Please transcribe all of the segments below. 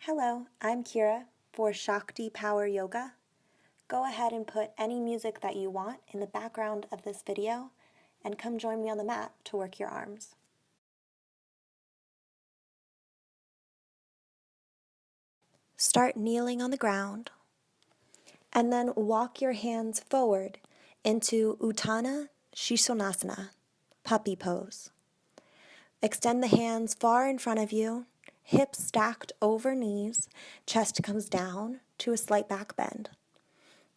Hello, I'm Kira for Shakti Power Yoga. Go ahead and put any music that you want in the background of this video and come join me on the mat to work your arms. Start kneeling on the ground and then walk your hands forward into Utthana Shisonasana, puppy pose. Extend the hands far in front of you, hips stacked over knees, chest comes down to a slight back bend.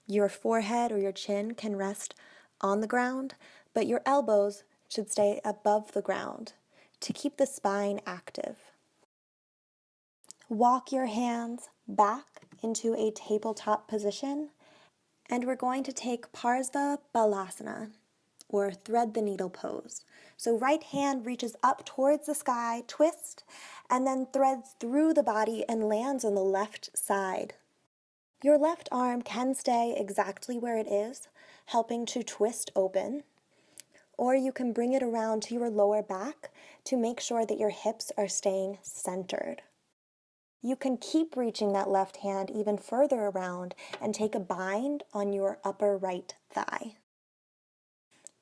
Your forehead or your chin can rest on the ground, but your elbows should stay above the ground to keep the spine active. Walk your hands back into a tabletop position, and we're going to take Parsva Balasana, or thread the needle pose. So right hand reaches up towards the sky, twist, and then threads through the body and lands on the left side. Your left arm can stay exactly where it is, helping to twist open, or you can bring it around to your lower back to make sure that your hips are staying centered. You can keep reaching that left hand even further around and take a bind on your upper right thigh.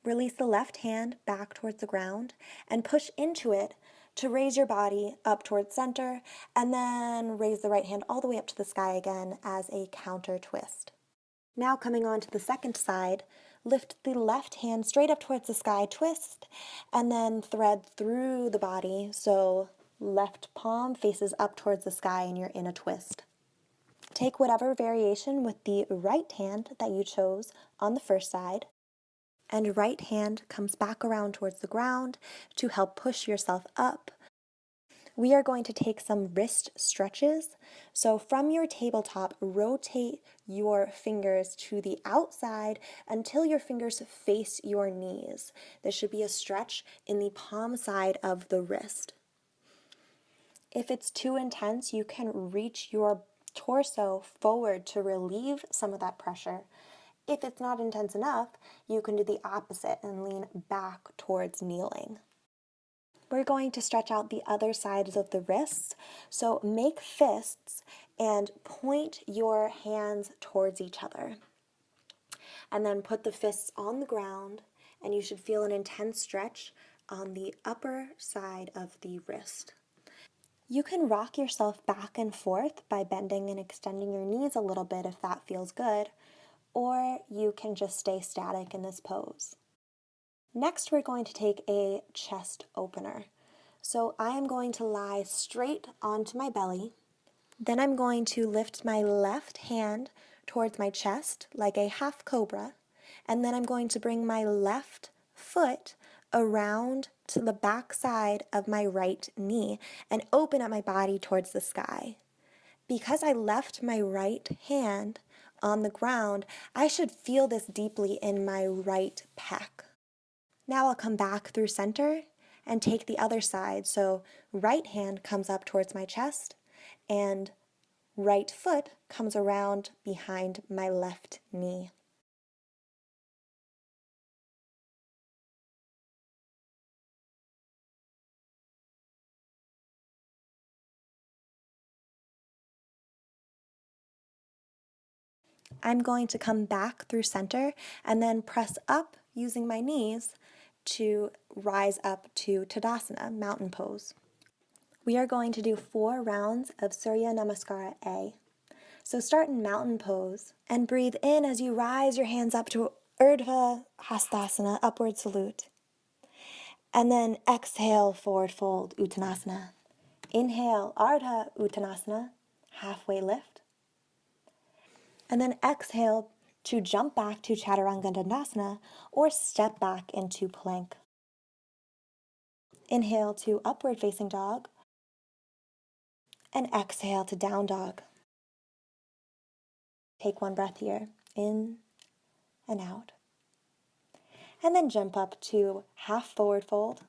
Release the left hand back towards the ground and push into it to raise your body up towards center, and then raise the right hand all the way up to the sky again as a counter twist. Now coming on to the second side, lift the left hand straight up towards the sky, twist, and then thread through the body, so left palm faces up towards the sky and you're in a twist. Take whatever variation with the right hand that you chose on the first side, and right hand comes back around towards the ground to help push yourself up. We are going to take some wrist stretches. So from your tabletop, rotate your fingers to the outside until your fingers face your knees. There should be a stretch in the palm side of the wrist. If it's too intense, you can reach your torso forward to relieve some of that pressure. If it's not intense enough, you can do the opposite and lean back towards kneeling. We're going to stretch out the other sides of the wrists. So make fists and point your hands towards each other. And then put the fists on the ground, and you should feel an intense stretch on the upper side of the wrist. You can rock yourself back and forth by bending and extending your knees a little bit if that feels good, or you can just stay static in this pose. Next, we're going to take a chest opener. So I am going to lie straight onto my belly. Then I'm going to lift my left hand towards my chest like a half cobra. And then I'm going to bring my left foot around to the back side of my right knee and open up my body towards the sky. Because I left my right hand on the ground, I should feel this deeply in my right pec. Now I'll come back through center and take the other side. So right hand comes up towards my chest and right foot comes around behind my left knee. I'm going to come back through center and then press up using my knees to rise up to Tadasana, mountain pose. We are going to do 4 rounds of Surya Namaskara A. So start in mountain pose and breathe in as you rise your hands up to Urdhva Hastasana, upward salute. And then exhale, forward fold, Uttanasana. Inhale, Ardha Uttanasana, halfway lift. And then exhale to jump back to Chaturanga Dandasana or step back into plank. Inhale to upward facing dog. And exhale to down dog. Take 1 breath here, in and out. And then jump up to half forward fold.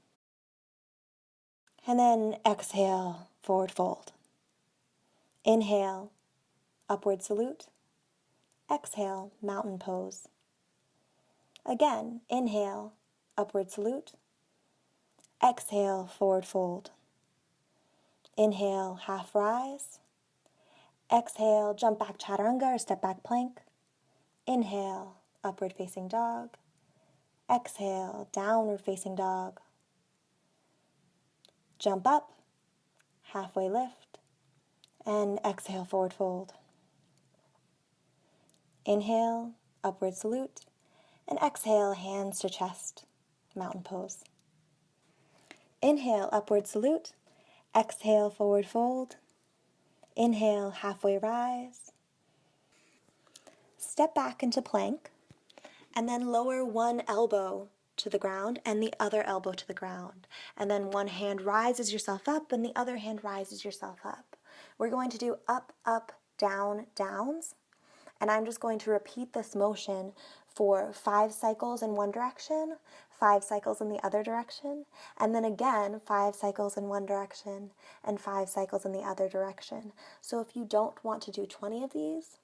And then exhale, forward fold. Inhale, upward salute. Exhale, mountain pose. Again, inhale, upward salute. Exhale, forward fold. Inhale, half rise. Exhale, jump back chaturanga or step back plank. Inhale, upward facing dog. Exhale, downward facing dog. Jump up, halfway lift, and exhale, forward fold. Inhale, upward salute, and exhale, hands to chest, mountain pose. Inhale, upward salute. Exhale, forward fold. Inhale, halfway rise. Step back into plank, and then lower one elbow to the ground and the other elbow to the ground. And then one hand rises yourself up and the other hand rises yourself up. We're going to do up, up, down, downs. And I'm just going to repeat this motion for 5 cycles in one direction, 5 cycles in the other direction, and then again 5 cycles in one direction and 5 cycles in the other direction. So if you don't want to do 20 of these,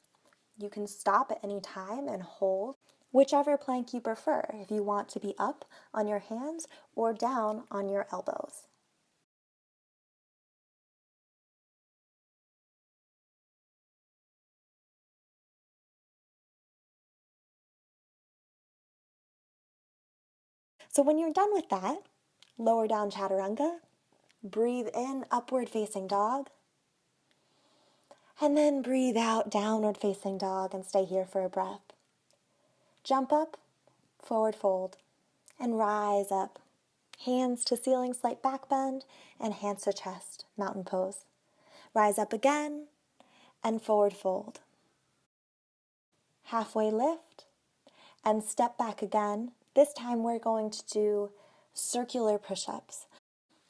you can stop at any time and hold whichever plank you prefer, if you want to be up on your hands or down on your elbows. So when you're done with that, lower down chaturanga, breathe in, upward facing dog, and then breathe out, downward facing dog, and stay here for a breath. Jump up, forward fold, and rise up. Hands to ceiling, slight back bend, and hands to chest, mountain pose. Rise up again, and forward fold. Halfway lift, and step back again. This time we're going to do circular push-ups.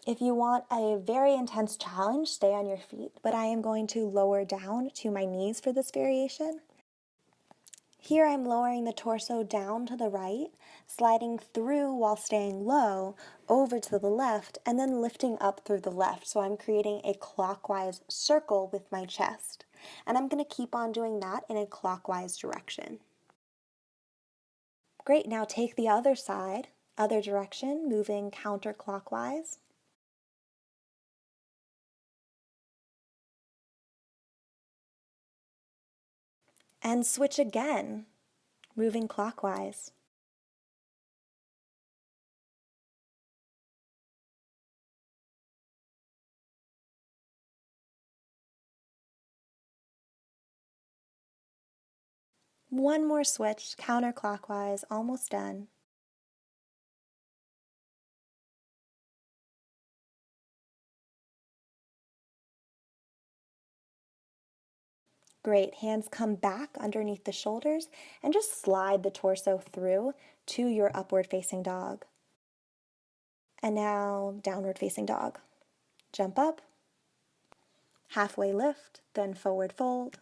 If you want a very intense challenge, stay on your feet, but I am going to lower down to my knees for this variation. Here I'm lowering the torso down to the right, sliding through while staying low, over to the left, and then lifting up through the left. So I'm creating a clockwise circle with my chest. And I'm going to keep on doing that in a clockwise direction. Great, now take the other side, other direction, moving counterclockwise. And switch again, moving clockwise. One more switch, counterclockwise, almost done. Great, hands come back underneath the shoulders and just slide the torso through to your upward facing dog. And now downward facing dog. Jump up, halfway lift, then forward fold.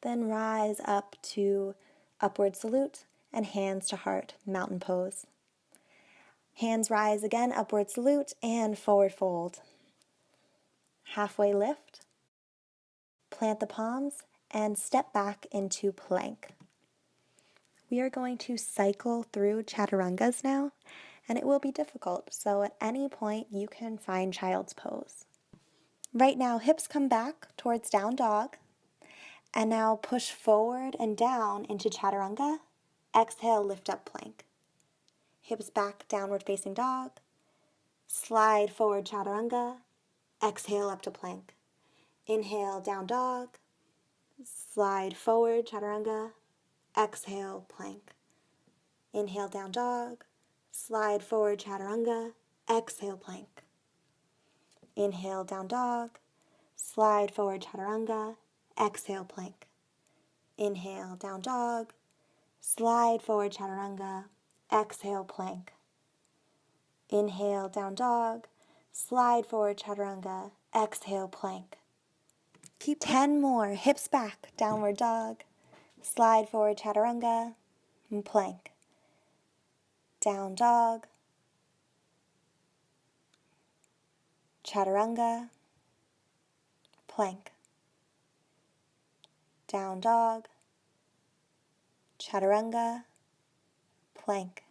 Then rise up to upward salute and hands to heart, mountain pose. Hands rise again, upward salute and forward fold. Halfway lift. Plant the palms and step back into plank. We are going to cycle through chaturangas now, and it will be difficult, so at any point you can find child's pose. Right now, hips come back towards down dog, and now push forward and down into chaturanga. Exhale, lift up plank. Hips back, downward facing dog. Slide forward chaturanga. Exhale up to plank. Inhale, down dog. Slide forward, chaturanga. Exhale, plank. Inhale, down dog. Slide forward, chaturanga. Exhale, plank. Inhale, down dog. Slide forward, chaturanga. Exhale, plank. Inhale, down dog. Slide forward, chaturanga. Exhale, plank. Inhale, down dog. Slide forward, chaturanga. Exhale, plank. Keep 10 more. Hips back, downward dog. Slide forward, chaturanga, and plank. Down dog, chaturanga, plank. Down dog, chaturanga, plank.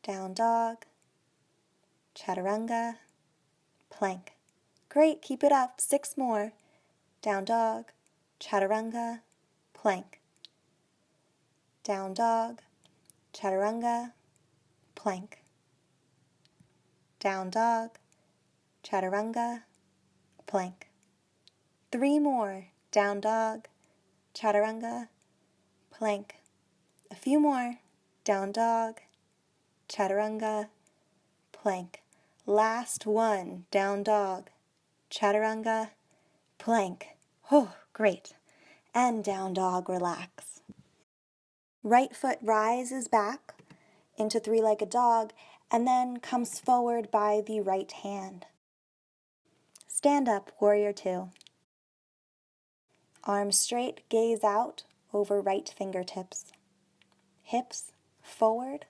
Down dog, chaturanga, plank. Great, keep it up. 6 more. Down dog, chaturanga, plank. Down dog, chaturanga, plank. Down dog, chaturanga, plank. 3 more. Down dog, chaturanga, plank. A few more. Down dog, chaturanga, plank. Last one. Down dog, chaturanga, plank. Oh, great. And down dog, relax. Right foot rises back into 3-legged dog and then comes forward by the right hand. Stand up, warrior 2. Arms straight, gaze out over right fingertips. Hips forward.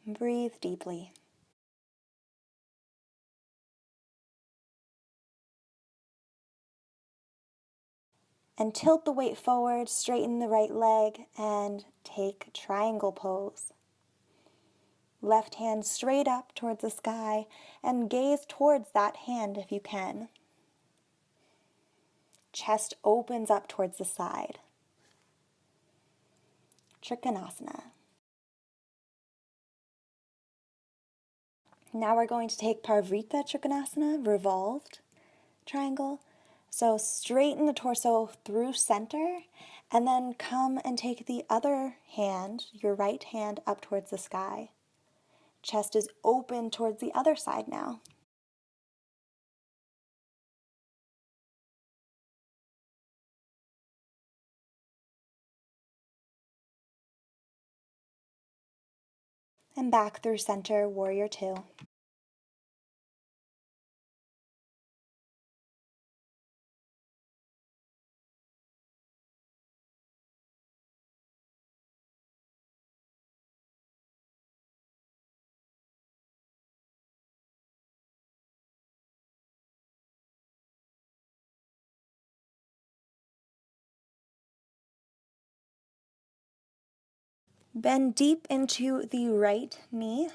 Breathe deeply. And tilt the weight forward, straighten the right leg, and take triangle pose. Left hand straight up towards the sky, and gaze towards that hand if you can. Chest opens up towards the side. Trikonasana. Now we're going to take Parvrita Trikonasana, revolved triangle. So straighten the torso through center, and then come and take the other hand, your right hand, up towards the sky. Chest is open towards the other side now. And back through center, warrior 2. Bend deep into the right knee,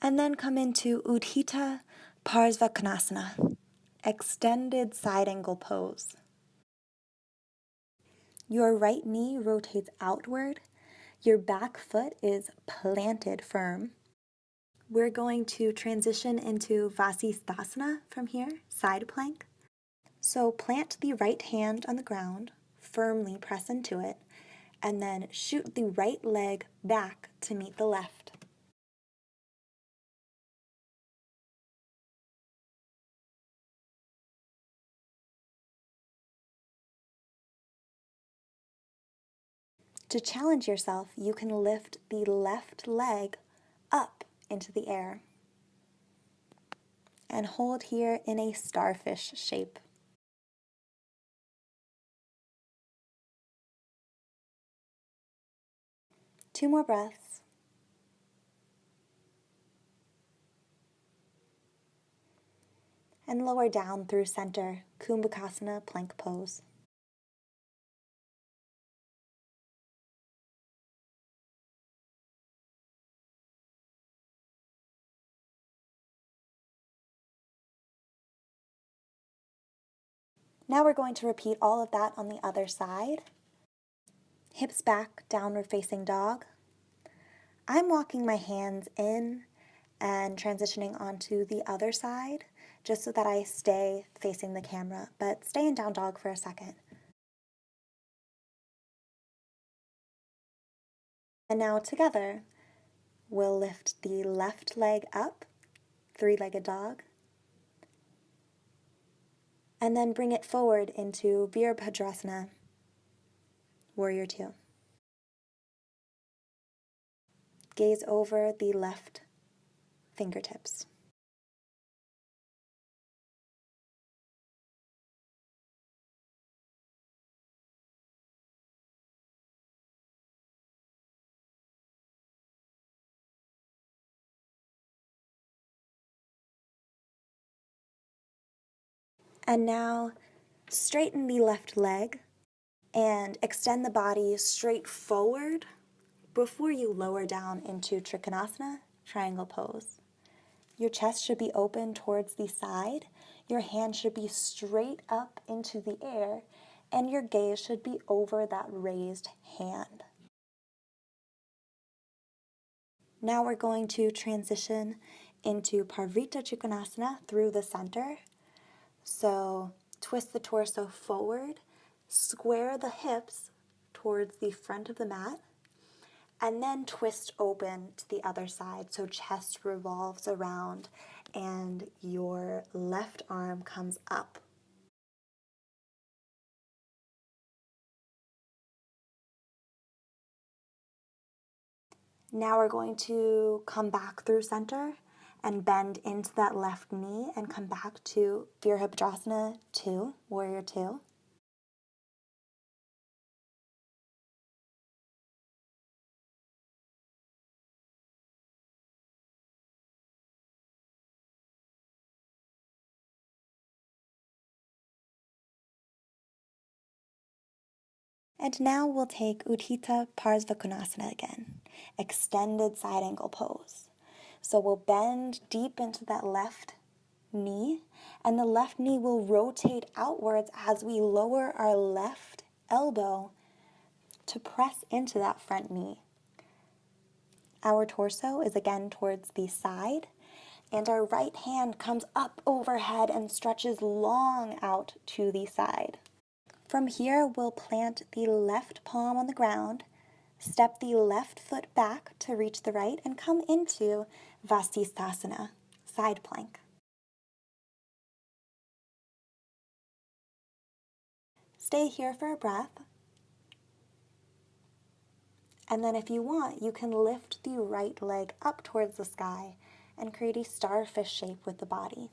and then come into Utthita Parsvakonasana, extended side angle pose. Your right knee rotates outward. Your back foot is planted firm. We're going to transition into Vasisthasana from here, side plank. So plant the right hand on the ground, firmly press into it, and then shoot the right leg back to meet the left. To challenge yourself, you can lift the left leg up into the air and hold here in a starfish shape. Two more breaths. And lower down through center, Kumbhakasana plank pose. Now we're going to repeat all of that on the other side. Hips back, downward facing dog. I'm walking my hands in and transitioning onto the other side just so that I stay facing the camera, but stay in down dog for a second. And now together, we'll lift the left leg up, 3-legged dog, and then bring it forward into Virabhadrasana, warrior 2. Gaze over the left fingertips. And now straighten the left leg and extend the body straight forward before you lower down into Trikonasana, triangle pose. Your chest should be open towards the side, your hand should be straight up into the air, and your gaze should be over that raised hand. Now we're going to transition into Parvrita Trikonasana through the center. So twist the torso forward, square the hips towards the front of the mat, and then twist open to the other side so chest revolves around and your left arm comes up. Now we're going to come back through center and bend into that left knee and come back to Virabhadrasana 2, Warrior 2. And now we'll take Utthita Parsvakonasana again, extended side angle pose. So we'll bend deep into that left knee, and the left knee will rotate outwards as we lower our left elbow to press into that front knee. Our torso is again towards the side, and our right hand comes up overhead and stretches long out to the side. From here, we'll plant the left palm on the ground, step the left foot back to reach the right, and come into Vasisthasana, side plank. Stay here for a breath. And then if you want, you can lift the right leg up towards the sky and create a starfish shape with the body.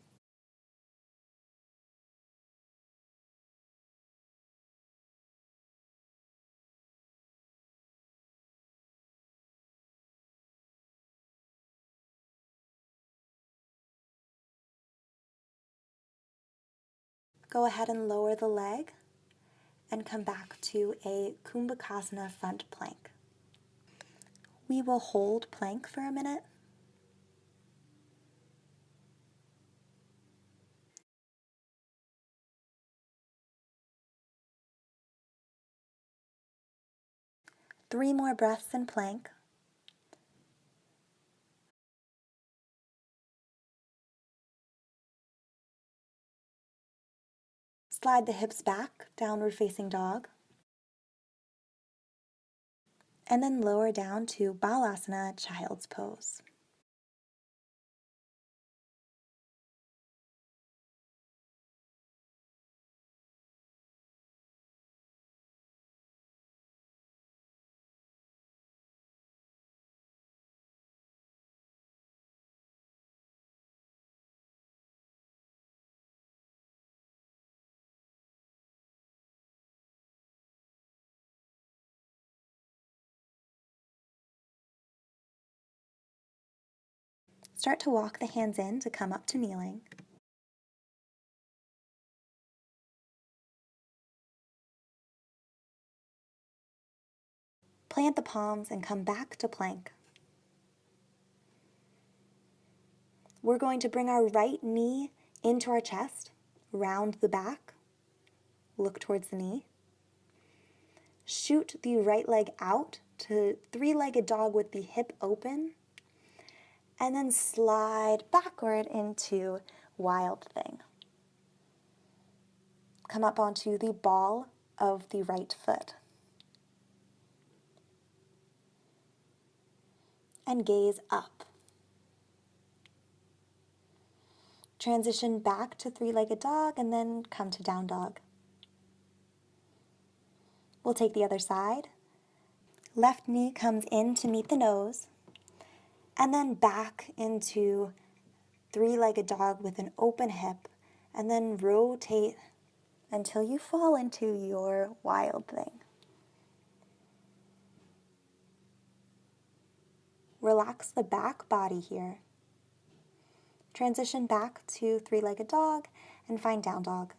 Go ahead and lower the leg and come back to a Kumbhakasana front plank. We will hold plank for a minute. Three more breaths in plank. Slide the hips back, downward facing dog. And then lower down to Balasana, child's pose. Start to walk the hands in to come up to kneeling. Plant the palms and come back to plank. We're going to bring our right knee into our chest, round the back, look towards the knee. Shoot the right leg out to three-legged dog with the hip open, and then slide backward into Wild Thing. Come up onto the ball of the right foot. And gaze up. Transition back to three-legged dog and then come to down dog. We'll take the other side. Left knee comes in to meet the nose, and then back into three-legged dog with an open hip, and then rotate until you fall into your Wild Thing. Relax the back body here. Transition back to three-legged dog and find down dog.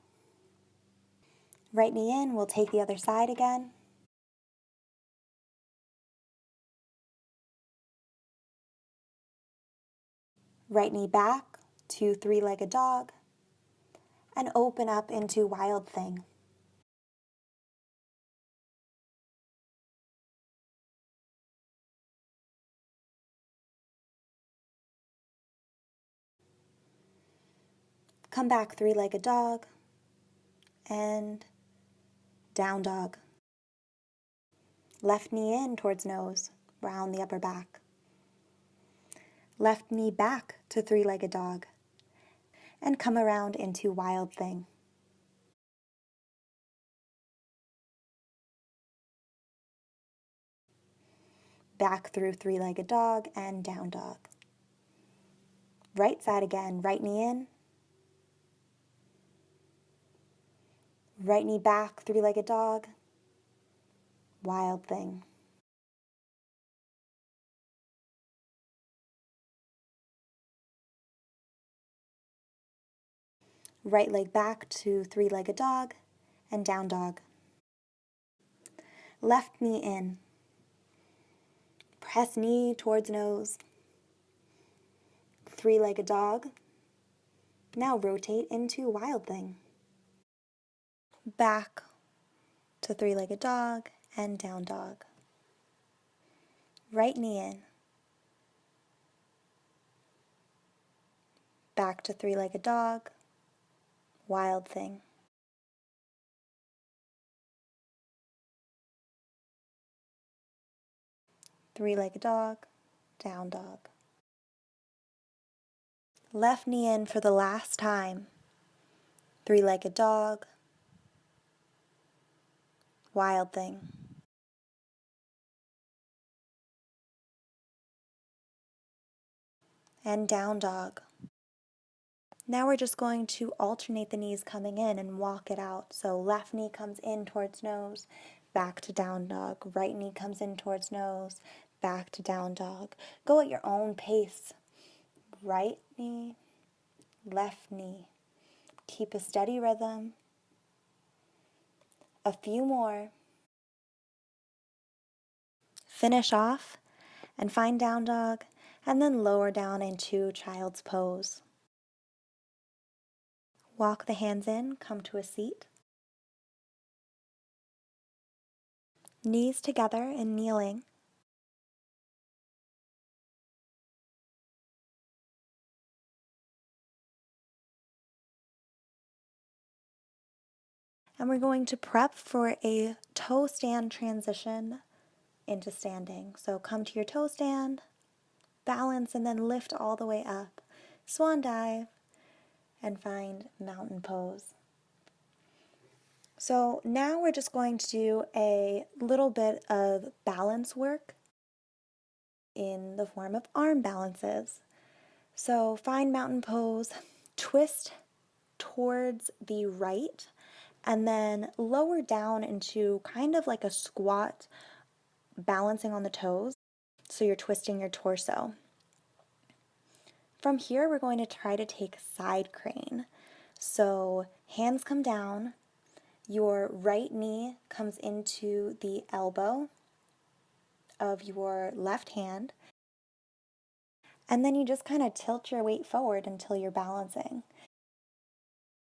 Right knee in, we'll take the other side again. Right knee back to three-legged dog, and open up into Wild Thing. Come back three-legged dog, and down dog. Left knee in towards nose, round the upper back. Left knee back to three-legged dog, and come around into Wild Thing. Back through three-legged dog and down dog. Right side again, right knee in. Right knee back, three-legged dog. Wild Thing. Right leg back to three-legged dog and down dog. Left knee in. Press knee towards nose. Three-legged dog. Now rotate into Wild Thing. Back to three-legged dog and down dog. Right knee in. Back to three-legged dog. Wild Thing. Three-legged dog, down dog. Left knee in for the last time. Three-legged dog, Wild Thing. And down dog. Now we're just going to alternate the knees coming in and walk it out. So left knee comes in towards nose, back to down dog. Right knee comes in towards nose, back to down dog. Go at your own pace. Right knee, left knee. Keep a steady rhythm. A few more. Finish off and find down dog, and then lower down into child's pose. Walk the hands in, come to a seat. Knees together in kneeling. And we're going to prep for a toe stand transition into standing. So come to your toe stand, balance, and then lift all the way up. Swan dive, and find mountain pose. So now we're just going to do a little bit of balance work in the form of arm balances. So find mountain pose, twist towards the right, and then lower down into kind of like a squat, balancing on the toes. So you're twisting your torso. From here, we're going to try to take side crane. So hands come down, your right knee comes into the elbow of your left hand, and then you just kind of tilt your weight forward until you're balancing.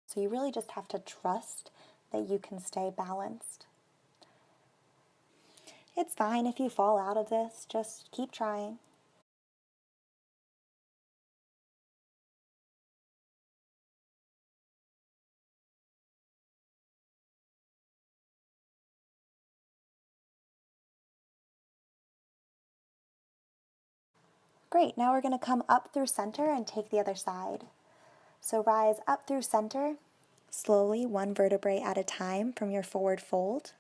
So you really just have to trust that you can stay balanced. It's fine if you fall out of this, just keep trying. Great, now we're going to come up through center and take the other side. So rise up through center, slowly, one vertebrae at a time from your forward fold.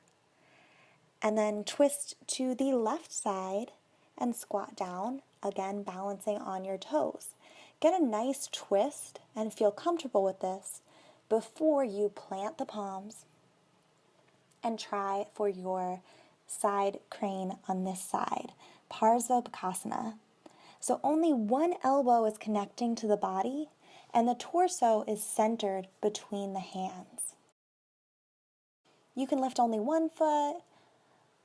And then twist to the left side and squat down, again balancing on your toes. Get a nice twist and feel comfortable with this before you plant the palms and try for your side crane on this side, Parsvabhakasana. So only one elbow is connecting to the body and the torso is centered between the hands. You can lift only one foot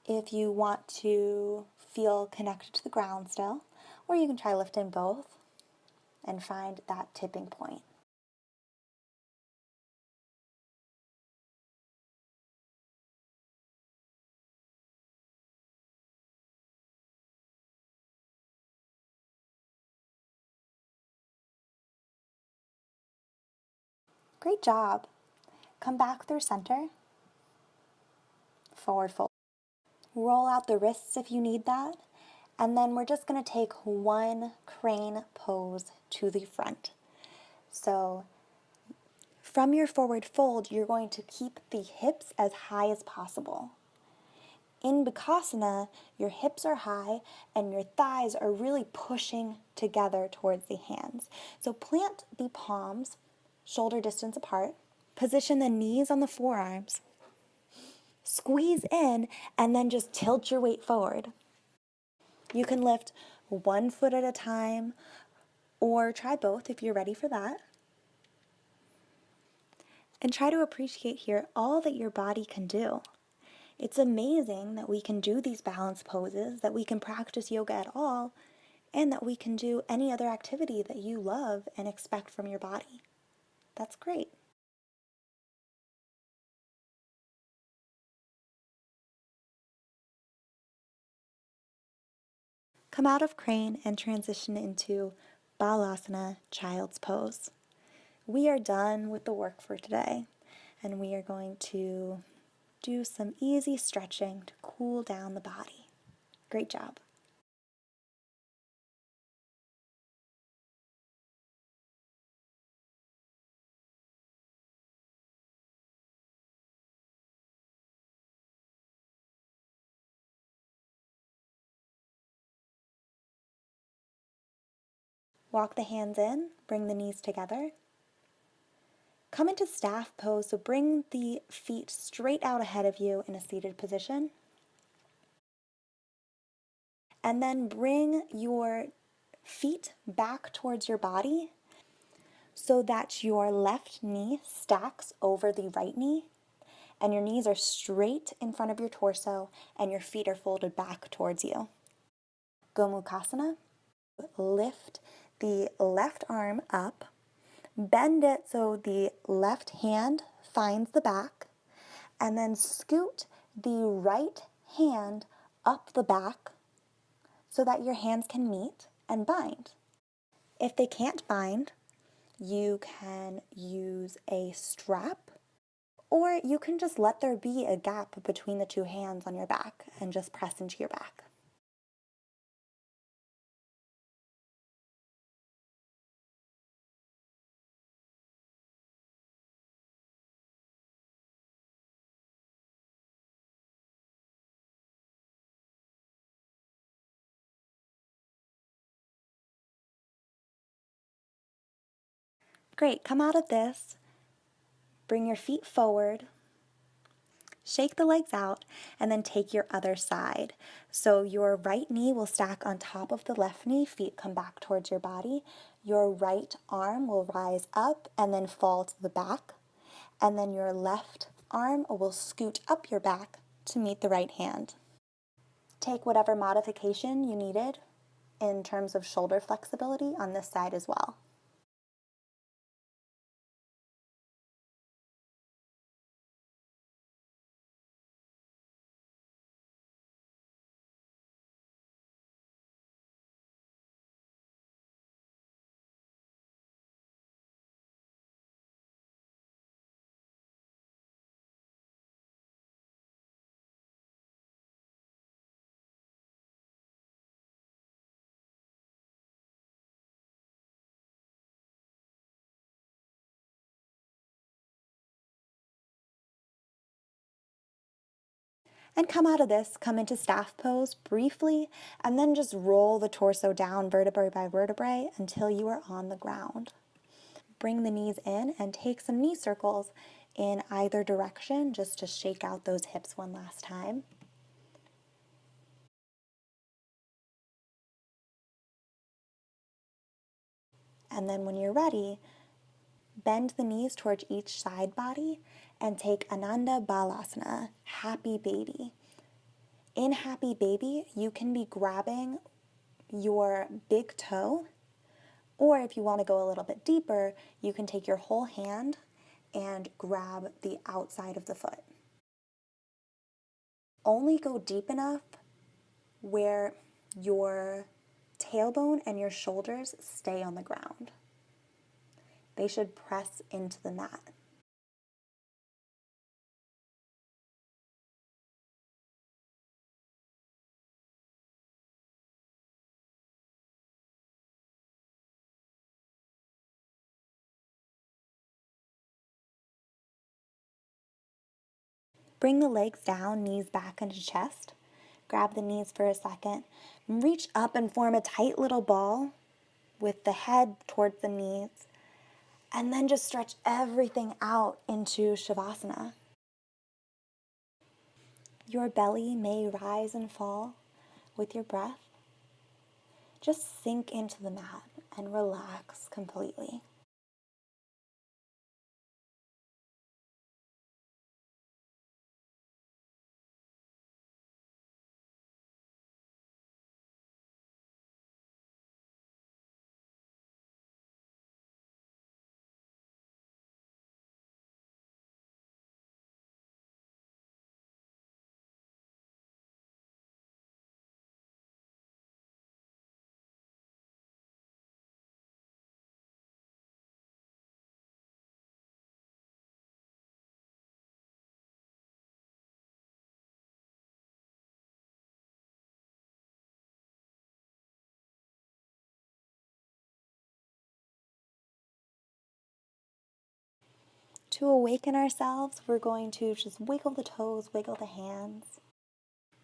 if you want to feel connected to the ground still, or you can try lifting both. and find that tipping point. Great job. Come back through center. Forward fold. Roll out the wrists if you need that. And then we're just going to take one crane pose to the front. So from your forward fold, you're going to keep the hips as high as possible. In Bakasana, your hips are high and your thighs are really pushing together towards the hands. So plant the palms shoulder distance apart. Position the knees on the forearms. Squeeze in and then just tilt your weight forward. You can lift one foot at a time or try both if you're ready for that. And try to appreciate here all that your body can do. It's amazing that we can do these balance poses, that we can practice yoga at all, and that we can do any other activity that you love and expect from your body. That's great. Come out of crane and transition into Balasana, child's pose. We are done with the work for today, and we are going to do some easy stretching to cool down the body. Great job. Walk the hands in, bring the knees together. Come into staff pose, so bring the feet straight out ahead of you in a seated position. And then bring your feet back towards your body so that your left knee stacks over the right knee and your knees are straight in front of your torso and your feet are folded back towards you. Gomukhasana. Lift the left arm up, bend it so the left hand finds the back, and then scoot the right hand up the back so that your hands can meet and bind. If they can't bind, you can use a strap, or you can just let there be a gap between the two hands on your back and just press into your back. Great, come out of this, bring your feet forward, shake the legs out, and then take your other side. So your right knee will stack on top of the left knee, feet come back towards your body. Your right arm will rise up and then fall to the back. And then your left arm will scoot up your back to meet the right hand. Take whatever modification you needed in terms of shoulder flexibility on this side as well. And come out of this, come into staff pose briefly, and then just roll the torso down vertebrae by vertebrae until you are on the ground. Bring the knees in and take some knee circles in either direction just to shake out those hips one last time. And then when you're ready, bend the knees towards each side body and take Ananda Balasana, Happy Baby. In Happy Baby, you can be grabbing your big toe Or if you want to go a little bit deeper, you can take your whole hand and grab the outside of the foot. Only go deep enough where your tailbone and your shoulders stay on the ground. They should press into the mat. Bring the legs down, knees back into chest. Grab the knees for a second. Reach up and form a tight little ball with the head towards the knees. And then just stretch everything out into Shavasana. Your belly may rise and fall with your breath. Just sink into the mat and relax completely. To awaken ourselves, we're going to just wiggle the toes, wiggle the hands.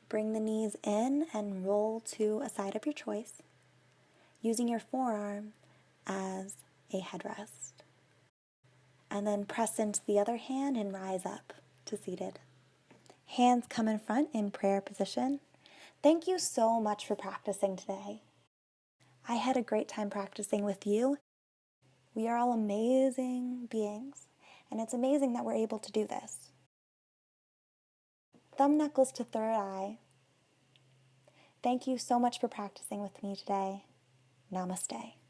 Bring the knees in and roll to a side of your choice, using your forearm as a headrest. And then press into the other hand and rise up to seated. Hands come in front in prayer position. Thank you so much for practicing today. I had a great time practicing with you. We are all amazing beings, and it's amazing that we're able to do this. Thumb knuckles to third eye. Thank you so much for practicing with me today. Namaste.